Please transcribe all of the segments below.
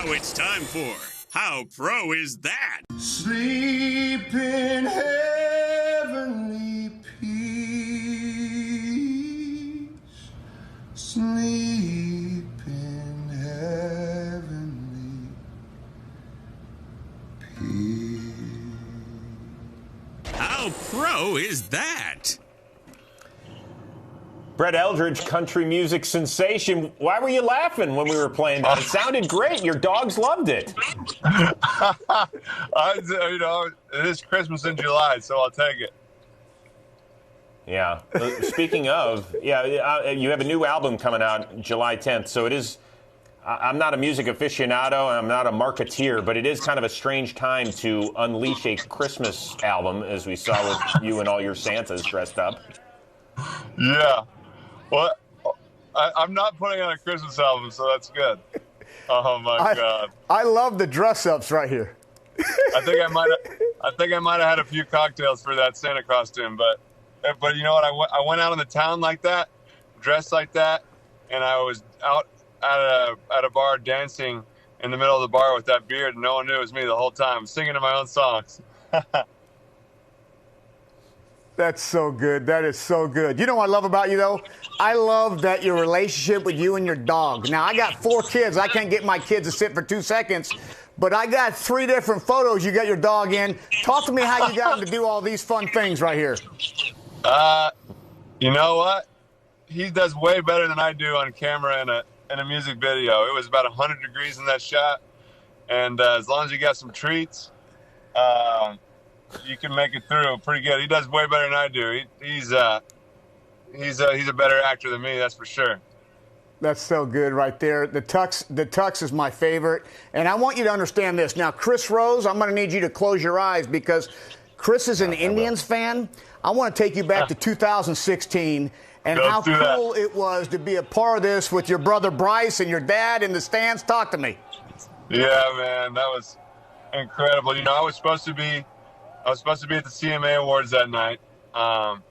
Now it's time for How Pro Is That? Sleep in heavenly peace. Sleep in heavenly peace. How pro is that? Brett Eldredge, country music sensation. Why were you laughing when we were playing that? It sounded great. Your dogs loved it. It is Christmas in July, so I'll take it. Yeah. Speaking of, you have a new album coming out July 10th. So it is. I'm not a music aficionado and I'm not a marketeer, but it is kind of a strange time to unleash a Christmas album, as we saw with you and all your Santas dressed up. Yeah. Well, I'm not putting on a Christmas album, so that's good. Oh my God! I love the dress-ups right here. I think I might have had a few cocktails for that Santa costume, but you know what? I went out in the town like that, dressed like that, and I was out at a bar dancing in the middle of the bar with that beard, and no one knew it was me the whole time, singing to my own songs. That's so good. That is so good. You know what I love about you, though? I love that your relationship with you and your dog. Now, I got 4 kids. I can't get my kids to sit for 2 seconds, but I got 3 different photos you got your dog in. Talk to me how you got him to do all these fun things right here. You know what? He does way better than I do on camera in a music video. It was about 100 degrees in that shot, and as long as you got some treats, you can make it through pretty good. He does way better than I do. He's a better actor than me, that's for sure. That's so good right there. The tux is my favorite, and I want you to understand this. Now, Chris Rose, I'm going to need you to close your eyes because Chris is an Indians fan. I want to take you back to 2016 and how cool it was to be a part of this with your brother Bryce and your dad in the stands. Talk to me. Yeah, man, that was incredible. You know, I was supposed to be at the CMA Awards that night, but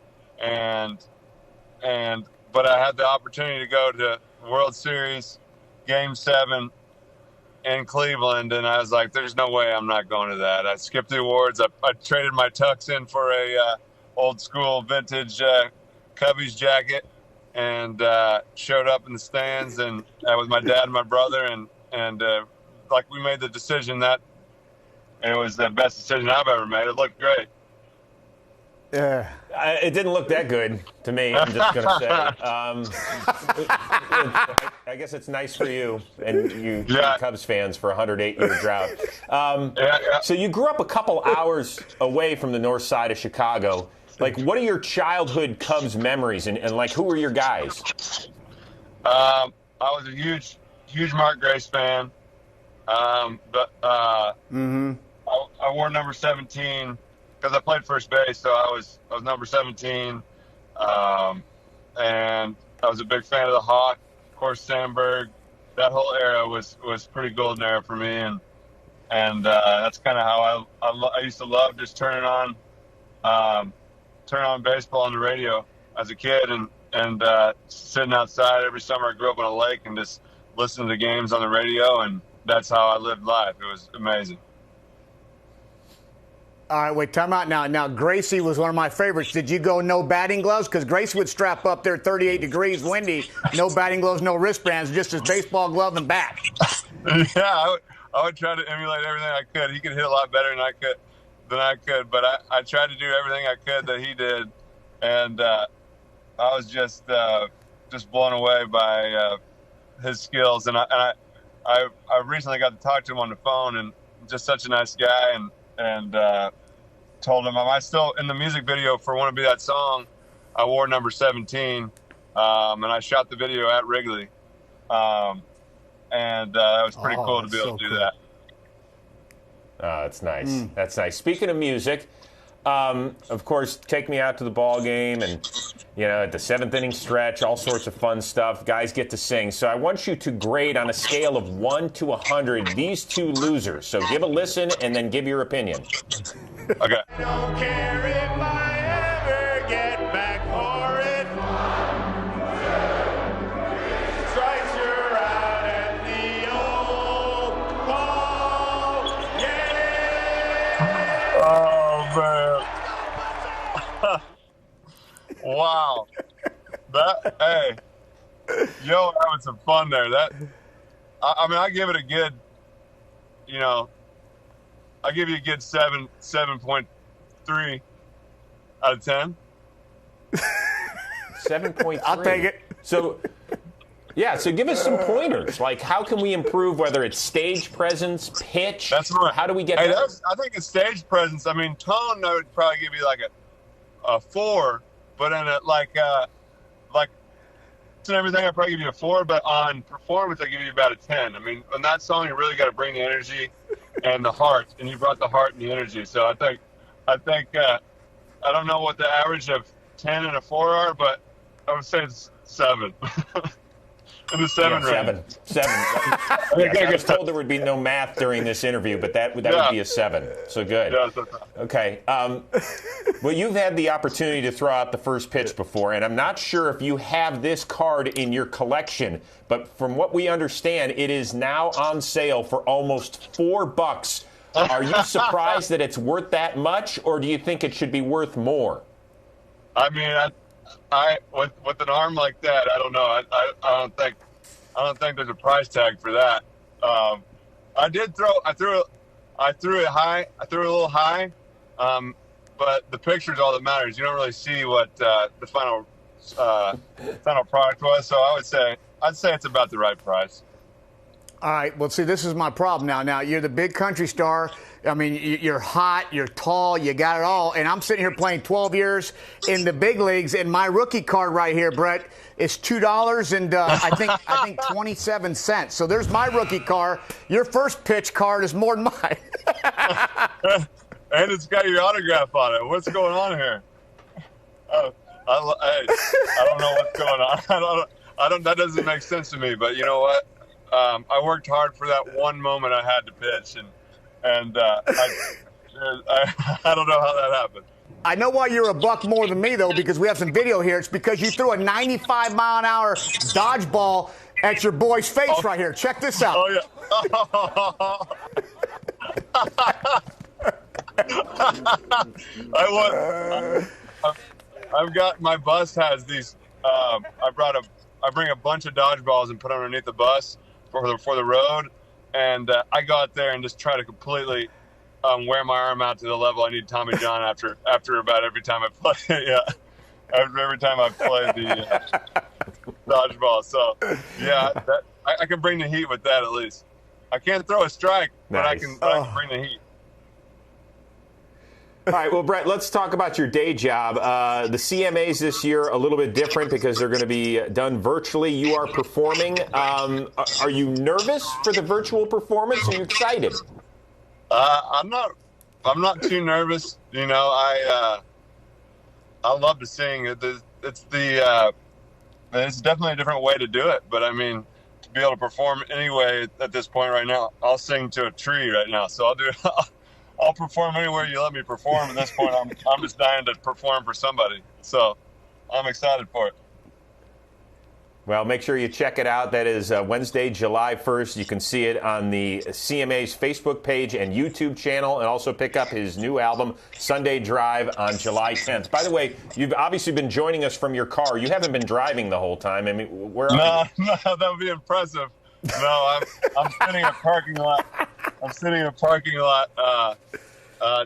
I had the opportunity to go to World Series Game 7 in Cleveland, and I was like, "There's no way I'm not going to that." I skipped the awards. I traded my tux in for a old school vintage Cubbies jacket, and showed up in the stands and with my dad and my brother, and like we made the decision that. It was the best decision I've ever made. It looked great. Yeah, it didn't look that good to me. I'm just going to say. I guess it's nice for you and you Cubs fans for a 108-year drought. So you grew up a couple hours away from the north side of Chicago. Like, what are your childhood Cubs memories, and like, who were your guys? I was a huge Mark Grace fan. I wore number 17 because I played first base, so I was number 17, and I was a big fan of the Hawk, of course, Sandberg. That whole era was pretty golden era for me, and that's kind of how I used to love just turning on baseball on the radio as a kid, and sitting outside every summer. I grew up on a lake and just listening to games on the radio, and that's how I lived life. It was amazing. All right, wait, time out now. Now, Gracie was one of my favorites. Did you go no batting gloves? Because Gracie would strap up there 38 degrees windy, no batting gloves, no wristbands, just his baseball glove and bat. Yeah, I would try to emulate everything I could. He could hit a lot better than I could, but I tried to do everything I could that he did, and I was just blown away by his skills. And I recently got to talk to him on the phone, and just such a nice guy, and told him I still in the music video for "Wanna Be That Song." I wore number 17, and I shot the video at Wrigley, and that was pretty cool to be able to do that. That's nice. That's nice. Speaking of music, of course, take me out to the ball game, and at the 7th inning stretch, all sorts of fun stuff. Guys get to sing. So I want you to grade on a scale of 1 to 100 these 2 losers. So give a listen and then give your opinion. Okay. Don't care if I ever get back for it. Strikes, you're out at the old Wow. Hey, yo, having some fun there. I mean, I give it a good, I give you a good 7.3 out of 10. 7.3. I'll take it. So, yeah, so give us some pointers. Like, how can we improve, whether it's stage presence, pitch? That's right. How do we get hey, better? I think it's stage presence. I mean, tone, I would probably give you like a 4, but in like and everything, I'd probably give you a 4, but on performance, I give you about a 10. I mean, on that song, you really got to bring the energy and the heart, and you brought the heart and the energy. So I think I don't know what the average of 10 and a 4 are, but I would say it's 7. In the 7 range. 7. Yes, I was told there would be no math during this interview, but that would be a 7. So good. Yeah, okay. Well, you've had the opportunity to throw out the first pitch before, and I'm not sure if you have this card in your collection, but from what we understand, it is now on sale for almost $4. Are you surprised that it's worth that much, or do you think it should be worth more? I mean, I with an arm like that, I don't know. I don't think there's a price tag for that. I threw it high. I threw it a little high, but the picture's all that matters. You don't really see what the final product was. So I'd say it's about the right price. All right. Well, see, this is my problem now. Now, you're the big country star. I mean, you're hot, you're tall, you got it all. And I'm sitting here playing 12 years in the big leagues, and my rookie card right here, Brett, is $2 and I think 27 cents. So there's my rookie card. Your first pitch card is more than mine. And it's got your autograph on it. What's going on here? I don't know what's going on. I don't. That doesn't make sense to me. But you know what? I worked hard for that one moment I had to pitch, and I don't know how that happened. I know why you're a buck more than me, though, because we have some video here. It's because you threw a 95-mile-an-hour dodgeball at your boy's face right here. Check this out. Oh, yeah. I've got, my bus has these, I bring a bunch of dodgeballs and put them underneath the bus for the road, and I go out there and just try to completely wear my arm out to the level I need Tommy John after about every time I play. Yeah, after every time I play the dodgeball. So yeah, I can bring the heat with that at least. I can't throw a strike, but I can bring the heat. All right, well, Brett, let's talk about your day job. The CMAs this year a little bit different because they're going to be done virtually. You are performing. Are you nervous for the virtual performance? Are you excited? I'm not too nervous. You know, I love to sing. It's definitely a different way to do it. But I mean, to be able to perform anyway at this point right now, I'll sing to a tree right now. So I'll do it. I'll perform anywhere you let me perform. At this point, I'm just dying to perform for somebody. So I'm excited for it. Well, make sure you check it out. That is Wednesday, July 1st. You can see it on the CMA's Facebook page and YouTube channel, and also pick up his new album, Sunday Drive, on July 10th. By the way, you've obviously been joining us from your car. You haven't been driving the whole time. I mean, where are you? No, that would be impressive. No, I'm sitting in a parking lot. I'm sitting in a parking lot,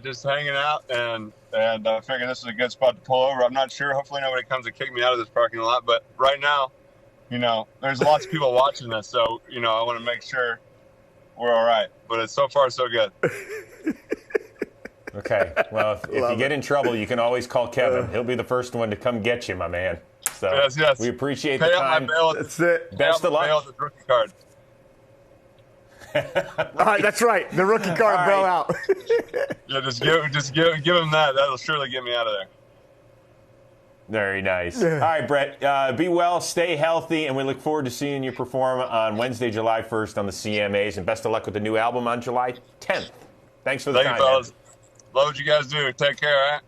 just hanging out, and I figured this is a good spot to pull over. I'm not sure. Hopefully nobody comes to kick me out of this parking lot. But right now, you know, there's lots of people watching this, so, you know, I want to make sure we're all right. But it's so far so good. Okay. Well, if you get in trouble, you can always call Kevin. He'll be the first one to come get you, my man. So yes. We appreciate Pay the out time. my bail. That's it. Best of luck. Bail with the rookie card. All right, that's right. The rookie card All fell right. out. Yeah, just give him that. That'll surely get me out of there. Very nice. All right, Brett, be well, stay healthy, and we look forward to seeing you perform on Wednesday, July 1st on the CMAs, and best of luck with the new album on July 10th. Thanks for the time. Thank you, fellas. Love what you guys do. Take care, all right?